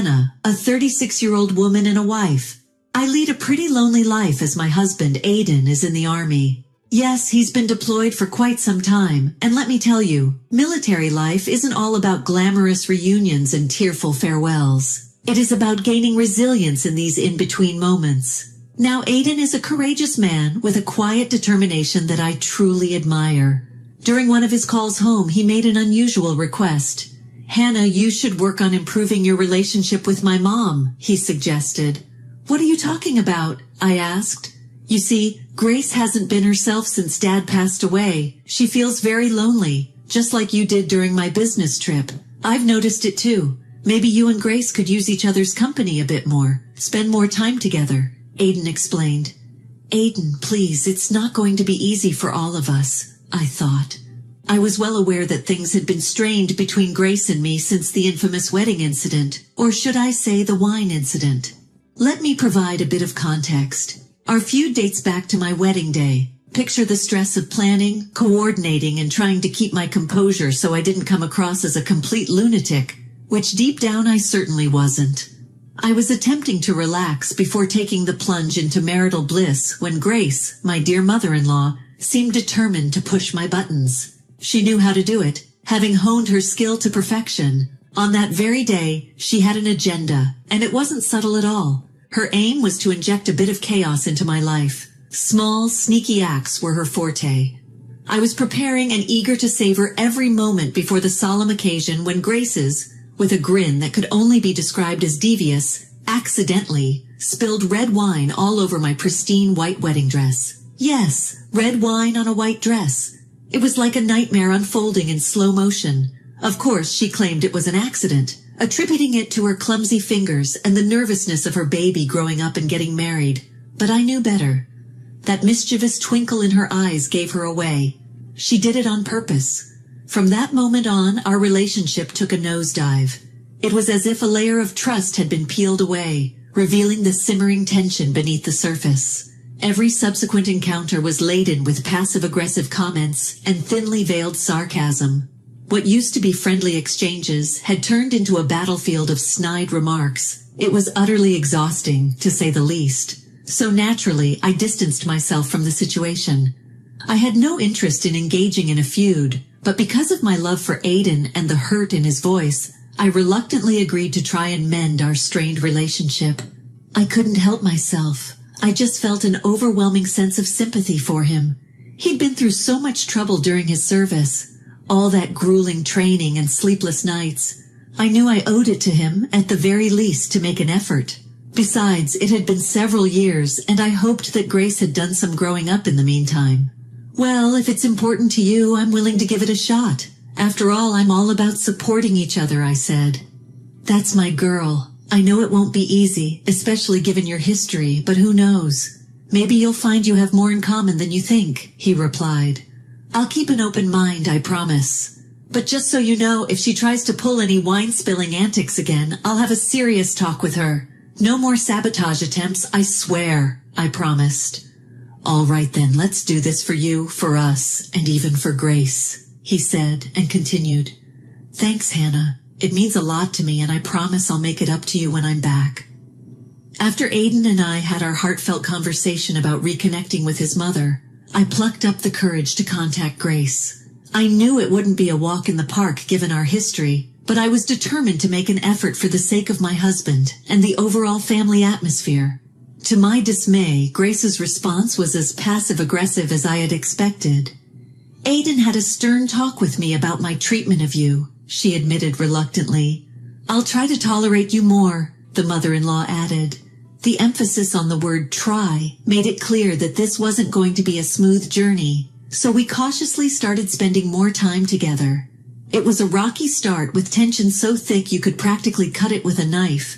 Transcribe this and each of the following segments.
Hannah, a 36-year-old woman and a wife. I lead a pretty lonely life as my husband, Aiden, is in the army. Yes, he's been deployed for quite some time, and let me tell you, military life isn't all about glamorous reunions and tearful farewells. It is about gaining resilience in these in-between moments. Now, Aiden is a courageous man with a quiet determination that I truly admire. During one of his calls home, he made an unusual request. "Hannah, you should work on improving your relationship with my mom," he suggested. "What are you talking about?" I asked. "You see, Grace hasn't been herself since Dad passed away. She feels very lonely, just like you did during my business trip. I've noticed it too. Maybe you and Grace could use each other's company a bit more, spend more time together," Aiden explained. "Aiden, please, it's not going to be easy for all of us," I thought. I was well aware that things had been strained between Grace and me since the infamous wedding incident, or should I say the wine incident. Let me provide a bit of context. Our feud dates back to my wedding day. Picture the stress of planning, coordinating, and trying to keep my composure so I didn't come across as a complete lunatic, which deep down I certainly wasn't. I was attempting to relax before taking the plunge into marital bliss when Grace, my dear mother-in-law, seemed determined to push my buttons. She knew how to do it, having honed her skill to perfection. On that very day, she had an agenda, and it wasn't subtle at all. Her aim was to inject a bit of chaos into my life. Small, sneaky acts were her forte. I was preparing and eager to savor every moment before the solemn occasion when Grace's, with a grin that could only be described as devious, accidentally spilled red wine all over my pristine white wedding dress. Yes, red wine on a white dress. It was like a nightmare unfolding in slow motion. Of course, she claimed it was an accident, attributing it to her clumsy fingers and the nervousness of her baby growing up and getting married. But I knew better. That mischievous twinkle in her eyes gave her away. She did it on purpose. From that moment on, our relationship took a nosedive. It was as if a layer of trust had been peeled away, revealing the simmering tension beneath the surface. Every subsequent encounter was laden with passive-aggressive comments and thinly veiled sarcasm. What used to be friendly exchanges had turned into a battlefield of snide remarks. It was utterly exhausting, to say the least. So naturally, I distanced myself from the situation. I had no interest in engaging in a feud, but because of my love for Aiden and the hurt in his voice, I reluctantly agreed to try and mend our strained relationship. I couldn't help myself. I just felt an overwhelming sense of sympathy for him. He'd been through so much trouble during his service, all that grueling training and sleepless nights. I knew I owed it to him, at the very least, to make an effort. Besides, it had been several years, and I hoped that Grace had done some growing up in the meantime. "Well, if it's important to you, I'm willing to give it a shot. After all, I'm all about supporting each other," I said. "That's my girl. I know it won't be easy, especially given your history, but who knows? Maybe you'll find you have more in common than you think," he replied. "I'll keep an open mind, I promise. But just so you know, if she tries to pull any wine-spilling antics again, I'll have a serious talk with her. No more sabotage attempts, I swear," I promised. "All right then, let's do this for you, for us, and even for Grace," he said and continued. "Thanks, Hannah. It means a lot to me, and I promise I'll make it up to you when I'm back." After Aiden and I had our heartfelt conversation about reconnecting with his mother, I plucked up the courage to contact Grace. I knew it wouldn't be a walk in the park given our history, but I was determined to make an effort for the sake of my husband and the overall family atmosphere. To my dismay, Grace's response was as passive-aggressive as I had expected. "Aiden had a stern talk with me about my treatment of you," she admitted reluctantly. "I'll try to tolerate you more," the mother-in-law added. The emphasis on the word try made it clear that this wasn't going to be a smooth journey, so we cautiously started spending more time together. It was a rocky start with tension so thick you could practically cut it with a knife.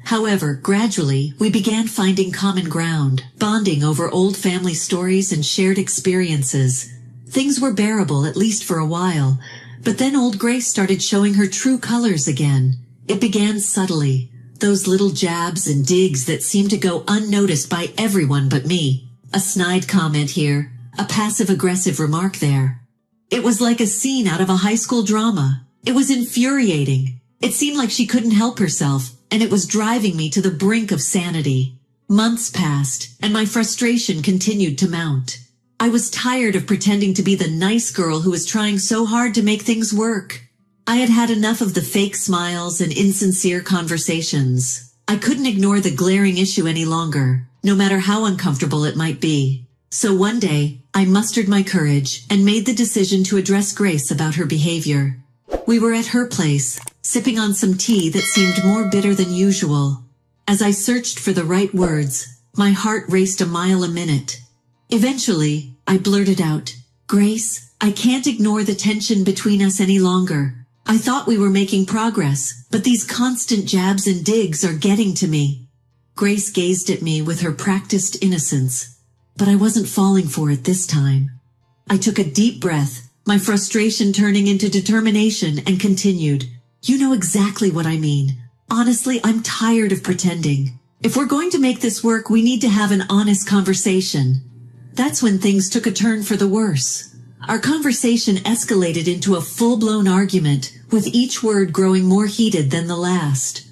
However, gradually, we began finding common ground, bonding over old family stories and shared experiences. Things were bearable, at least for a while, but then old Grace started showing her true colors again. It began subtly, those little jabs and digs that seemed to go unnoticed by everyone but me. A snide comment here, a passive-aggressive remark there. It was like a scene out of a high school drama. It was infuriating. It seemed like she couldn't help herself, and it was driving me to the brink of sanity. Months passed, and my frustration continued to mount. I was tired of pretending to be the nice girl who was trying so hard to make things work. I had had enough of the fake smiles and insincere conversations. I couldn't ignore the glaring issue any longer, no matter how uncomfortable it might be. So one day, I mustered my courage and made the decision to address Grace about her behavior. We were at her place, sipping on some tea that seemed more bitter than usual. As I searched for the right words, my heart raced a mile a minute. Eventually, I blurted out, "Grace, I can't ignore the tension between us any longer. I thought we were making progress, but these constant jabs and digs are getting to me." Grace gazed at me with her practiced innocence, but I wasn't falling for it this time. I took a deep breath, my frustration turning into determination, and continued, "You know exactly what I mean. Honestly, I'm tired of pretending. If we're going to make this work, we need to have an honest conversation." That's when things took a turn for the worse. Our conversation escalated into a full-blown argument, with each word growing more heated than the last.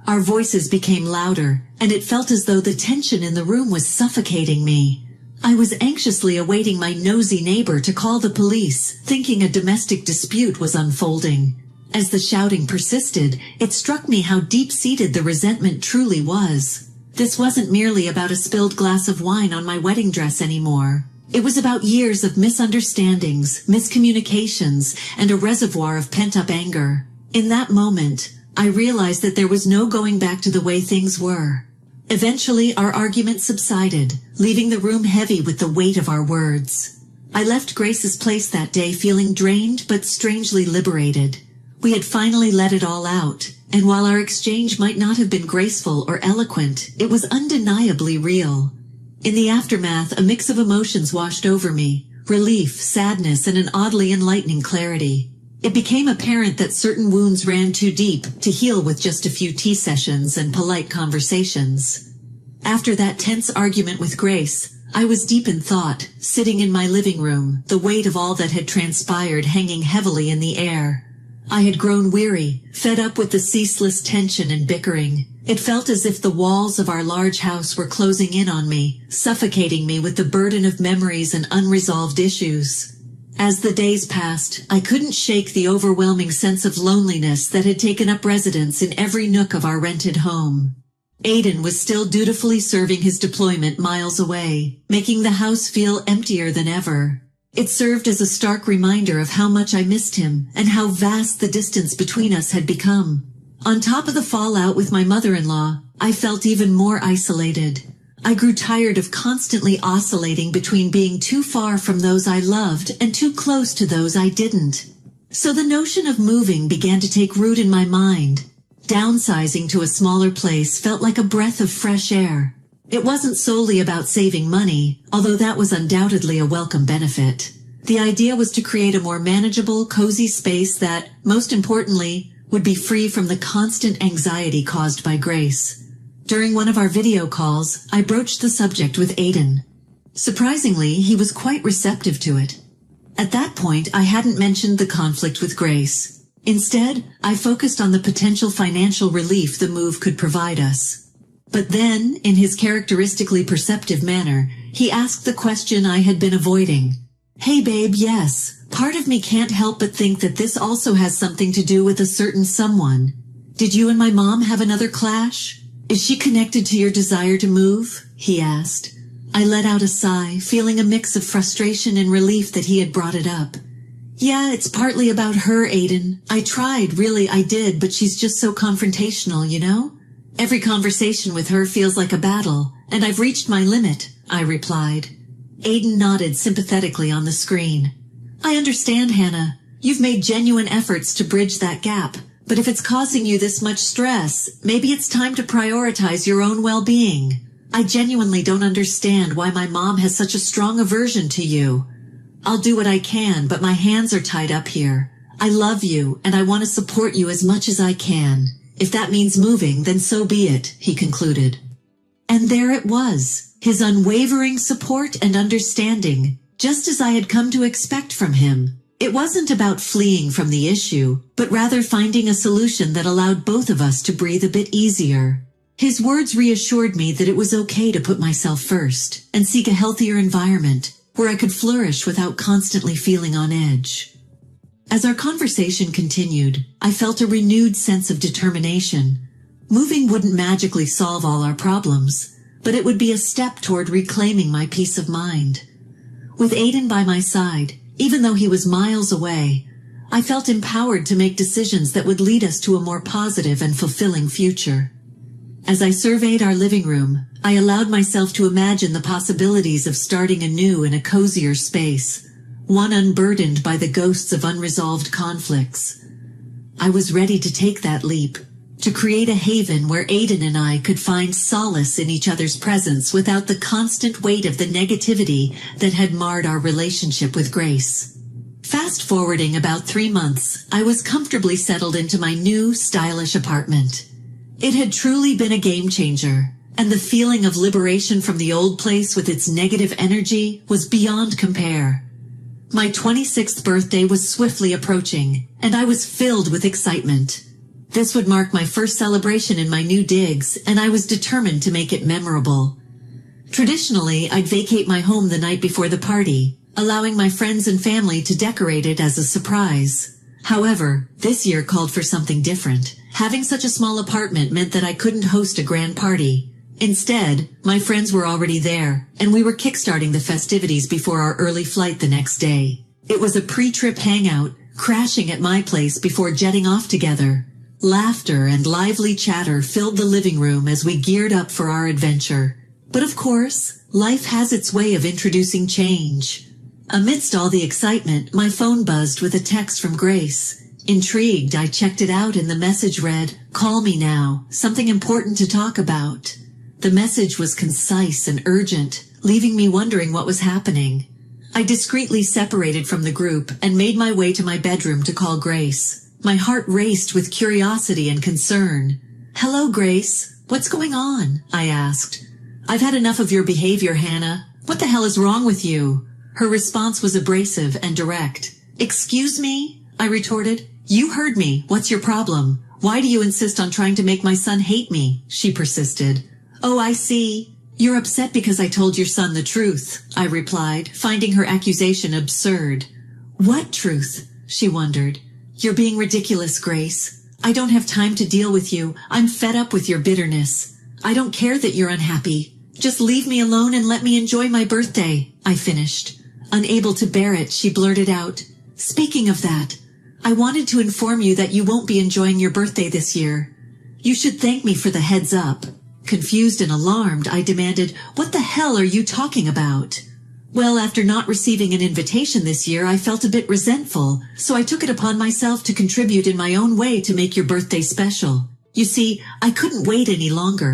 Our voices became louder, and it felt as though the tension in the room was suffocating me. I was anxiously awaiting my nosy neighbor to call the police, thinking a domestic dispute was unfolding. As the shouting persisted, it struck me how deep-seated the resentment truly was. This wasn't merely about a spilled glass of wine on my wedding dress anymore. It was about years of misunderstandings, miscommunications, and a reservoir of pent-up anger. In that moment, I realized that there was no going back to the way things were. Eventually, our argument subsided, leaving the room heavy with the weight of our words. I left Grace's place that day feeling drained but strangely liberated. We had finally let it all out, and while our exchange might not have been graceful or eloquent, it was undeniably real. In the aftermath, a mix of emotions washed over me: relief, sadness, and an oddly enlightening clarity. It became apparent that certain wounds ran too deep to heal with just a few tea sessions and polite conversations. After that tense argument with Grace, I was deep in thought, sitting in my living room, the weight of all that had transpired hanging heavily in the air. I had grown weary, fed up with the ceaseless tension and bickering. It felt as if the walls of our large house were closing in on me, suffocating me with the burden of memories and unresolved issues. As the days passed, I couldn't shake the overwhelming sense of loneliness that had taken up residence in every nook of our rented home. Aiden was still dutifully serving his deployment miles away, making the house feel emptier than ever. It served as a stark reminder of how much I missed him and how vast the distance between us had become. On top of the fallout with my mother-in-law, I felt even more isolated. I grew tired of constantly oscillating between being too far from those I loved and too close to those I didn't. So the notion of moving began to take root in my mind. Downsizing to a smaller place felt like a breath of fresh air. It wasn't solely about saving money, although that was undoubtedly a welcome benefit. The idea was to create a more manageable, cozy space that, most importantly, would be free from the constant anxiety caused by Grace. During one of our video calls, I broached the subject with Aiden. Surprisingly, he was quite receptive to it. At that point, I hadn't mentioned the conflict with Grace. Instead, I focused on the potential financial relief the move could provide us. But then, in his characteristically perceptive manner, he asked the question I had been avoiding. "Hey babe, yes, part of me can't help but think that this also has something to do with a certain someone. Did you and my mom have another clash? Is she connected to your desire to move?" he asked. I let out a sigh, feeling a mix of frustration and relief that he had brought it up. "Yeah, it's partly about her, Aiden. I tried, really I did, but she's just so confrontational, you know? Every conversation with her feels like a battle, and I've reached my limit," I replied. Aiden nodded sympathetically on the screen. "I understand, Hannah. You've made genuine efforts to bridge that gap, but if it's causing you this much stress, maybe it's time to prioritize your own well-being. I genuinely don't understand why my mom has such a strong aversion to you. I'll do what I can, but my hands are tied up here. I love you, and I want to support you as much as I can. If that means moving, then so be it," he concluded. And there it was, his unwavering support and understanding, just as I had come to expect from him. It wasn't about fleeing from the issue, but rather finding a solution that allowed both of us to breathe a bit easier. His words reassured me that it was okay to put myself first and seek a healthier environment where I could flourish without constantly feeling on edge. As our conversation continued, I felt a renewed sense of determination. Moving wouldn't magically solve all our problems, but it would be a step toward reclaiming my peace of mind. With Aiden by my side, even though he was miles away, I felt empowered to make decisions that would lead us to a more positive and fulfilling future. As I surveyed our living room, I allowed myself to imagine the possibilities of starting anew in a cozier space, one unburdened by the ghosts of unresolved conflicts. I was ready to take that leap, to create a haven where Aiden and I could find solace in each other's presence without the constant weight of the negativity that had marred our relationship with Grace. Fast forwarding about 3 months, I was comfortably settled into my new, stylish apartment. It had truly been a game changer, and the feeling of liberation from the old place with its negative energy was beyond compare. My 26th birthday was swiftly approaching, and I was filled with excitement. This would mark my first celebration in my new digs, and I was determined to make it memorable. Traditionally, I'd vacate my home the night before the party, allowing my friends and family to decorate it as a surprise. However, this year called for something different. Having such a small apartment meant that I couldn't host a grand party. Instead, my friends were already there, and we were kickstarting the festivities before our early flight the next day. It was a pre-trip hangout, crashing at my place before jetting off together. Laughter and lively chatter filled the living room as we geared up for our adventure. But of course, life has its way of introducing change. Amidst all the excitement, my phone buzzed with a text from Grace. Intrigued, I checked it out and the message read, "Call me now, something important to talk about." The message was concise and urgent, leaving me wondering what was happening. I discreetly separated from the group and made my way to my bedroom to call Grace. My heart raced with curiosity and concern. "Hello, Grace. What's going on?" I asked. "I've had enough of your behavior, Hannah. What the hell is wrong with you?" Her response was abrasive and direct. "Excuse me?" I retorted. "You heard me. What's your problem? Why do you insist on trying to make my son hate me?" She persisted. "Oh, I see. You're upset because I told your son the truth," I replied, finding her accusation absurd. "What truth?" she wondered. "You're being ridiculous, Grace. I don't have time to deal with you. I'm fed up with your bitterness. I don't care that you're unhappy. Just leave me alone and let me enjoy my birthday," I finished. Unable to bear it, she blurted out, "Speaking of that, I wanted to inform you that you won't be enjoying your birthday this year. You should thank me for the heads up." Confused and alarmed, I demanded, "What the hell are you talking about?" Well, after not receiving an invitation this year, I felt a bit resentful, so I took it upon myself to contribute in my own way to make your birthday special. You see, I couldn't wait any longer.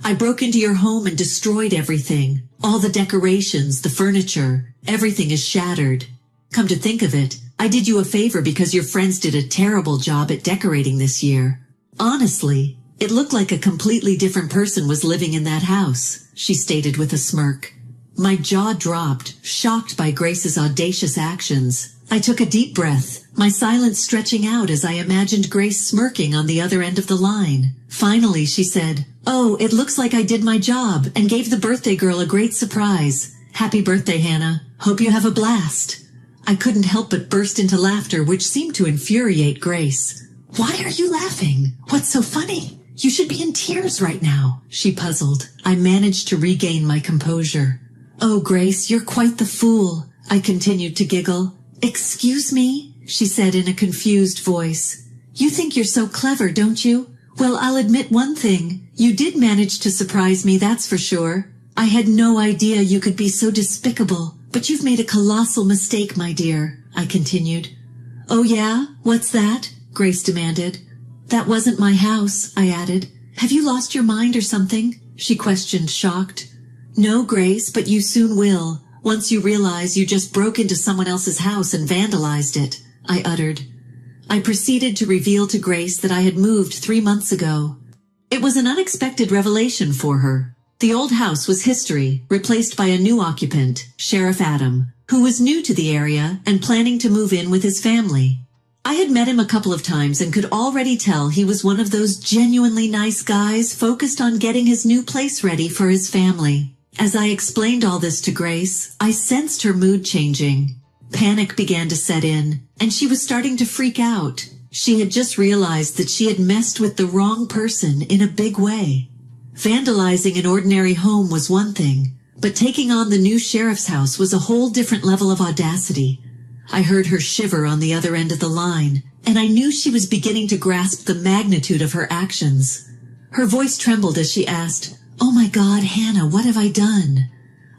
I broke into your home and destroyed everything. All the decorations, the furniture, everything is shattered. Come to think of it, I did you a favor because your friends did a terrible job at decorating this year. Honestly, it looked like a completely different person was living in that house, she stated with a smirk. My jaw dropped, shocked by Grace's audacious actions. I took a deep breath, my silence stretching out as I imagined Grace smirking on the other end of the line. Finally, she said, "Oh, it looks like I did my job and gave the birthday girl a great surprise. Happy birthday, Hannah. Hope you have a blast." I couldn't help but burst into laughter, which seemed to infuriate Grace. "Why are you laughing? What's so funny? You should be in tears right now," she puzzled. I managed to regain my composure. "Oh, Grace, you're quite the fool," I continued to giggle. "Excuse me?" she said in a confused voice. "You think you're so clever, don't you? Well, I'll admit one thing. You did manage to surprise me, that's for sure. I had no idea you could be so despicable, but you've made a colossal mistake, my dear," I continued. "Oh yeah? What's that?" Grace demanded. "That wasn't my house," I added. "Have you lost your mind or something?" she questioned, shocked. "No, Grace, but you soon will, once you realize you just broke into someone else's house and vandalized it," I uttered. I proceeded to reveal to Grace that I had moved 3 months ago. It was an unexpected revelation for her. The old house was history, replaced by a new occupant, Sheriff Adam, who was new to the area and planning to move in with his family. I had met him a couple of times and could already tell he was one of those genuinely nice guys focused on getting his new place ready for his family. As I explained all this to Grace, I sensed her mood changing. Panic began to set in, and she was starting to freak out. She had just realized that she had messed with the wrong person in a big way. Vandalizing an ordinary home was one thing, but taking on the new sheriff's house was a whole different level of audacity. I heard her shiver on the other end of the line, and I knew she was beginning to grasp the magnitude of her actions. Her voice trembled as she asked, "Oh my God, Hannah, what have I done?"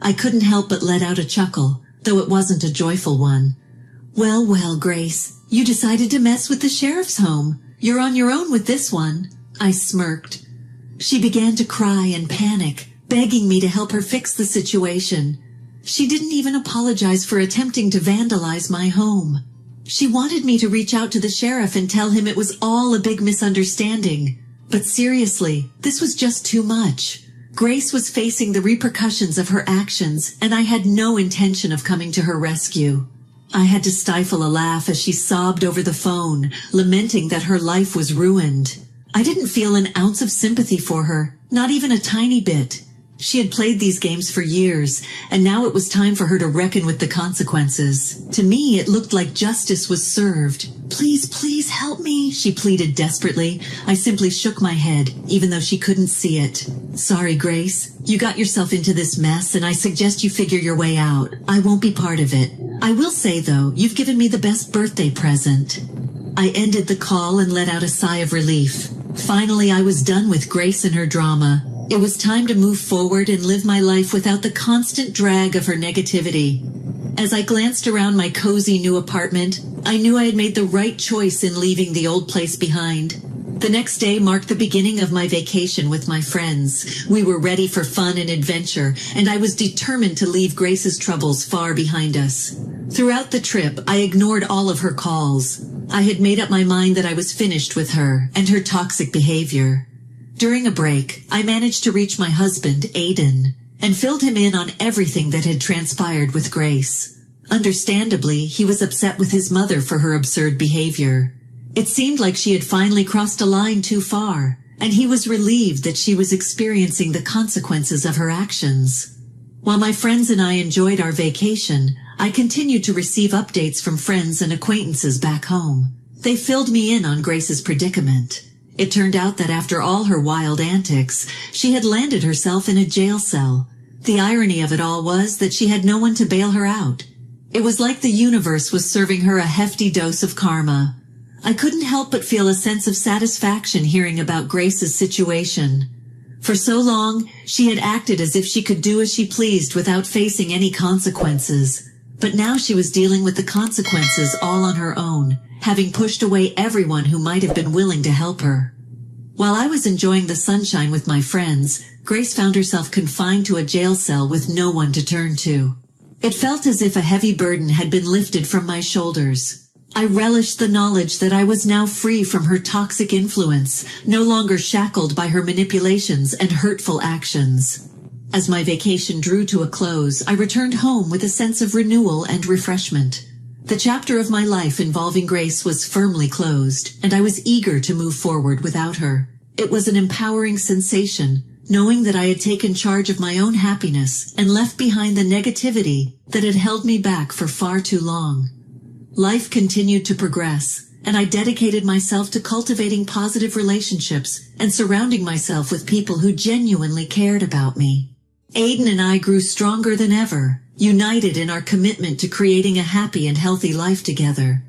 I couldn't help but let out a chuckle, though it wasn't a joyful one. Well, well, Grace, you decided to mess with the sheriff's home. You're on your own with this one. I smirked. She began to cry and panic, begging me to help her fix the situation. She didn't even apologize for attempting to vandalize my home. She wanted me to reach out to the sheriff and tell him it was all a big misunderstanding. But seriously, this was just too much. Grace was facing the repercussions of her actions, and I had no intention of coming to her rescue. I had to stifle a laugh as she sobbed over the phone, lamenting that her life was ruined. I didn't feel an ounce of sympathy for her, not even a tiny bit. She had played these games for years, and now it was time for her to reckon with the consequences. To me, it looked like justice was served. "Please, please help me," she pleaded desperately. I simply shook my head, even though she couldn't see it. "Sorry, Grace. You got yourself into this mess, and I suggest you figure your way out. I won't be part of it. I will say, though, you've given me the best birthday present." I ended the call and let out a sigh of relief. Finally, I was done with Grace and her drama. It was time to move forward and live my life without the constant drag of her negativity. As I glanced around my cozy new apartment, I knew I had made the right choice in leaving the old place behind. The next day marked the beginning of my vacation with my friends. We were ready for fun and adventure, and I was determined to leave Grace's troubles far behind us. Throughout the trip, I ignored all of her calls. I had made up my mind that I was finished with her and her toxic behavior. During a break, I managed to reach my husband, Aiden, and filled him in on everything that had transpired with Grace. Understandably, he was upset with his mother for her absurd behavior. It seemed like she had finally crossed a line too far, and he was relieved that she was experiencing the consequences of her actions. While my friends and I enjoyed our vacation, I continued to receive updates from friends and acquaintances back home. They filled me in on Grace's predicament. It turned out that after all her wild antics, she had landed herself in a jail cell. The irony of it all was that she had no one to bail her out. It was like the universe was serving her a hefty dose of karma. I couldn't help but feel a sense of satisfaction hearing about Grace's situation. For so long, she had acted as if she could do as she pleased without facing any consequences. But now she was dealing with the consequences all on her own, having pushed away everyone who might have been willing to help her. While I was enjoying the sunshine with my friends, Grace found herself confined to a jail cell with no one to turn to. It felt as if a heavy burden had been lifted from my shoulders. I relished the knowledge that I was now free from her toxic influence, no longer shackled by her manipulations and hurtful actions. As my vacation drew to a close, I returned home with a sense of renewal and refreshment. The chapter of my life involving Grace was firmly closed, and I was eager to move forward without her. It was an empowering sensation, knowing that I had taken charge of my own happiness and left behind the negativity that had held me back for far too long. Life continued to progress, and I dedicated myself to cultivating positive relationships and surrounding myself with people who genuinely cared about me. Aiden and I grew stronger than ever, united in our commitment to creating a happy and healthy life together.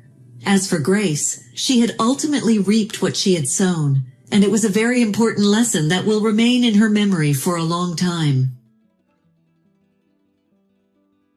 As for Grace, she had ultimately reaped what she had sown, and it was a very important lesson that will remain in her memory for a long time.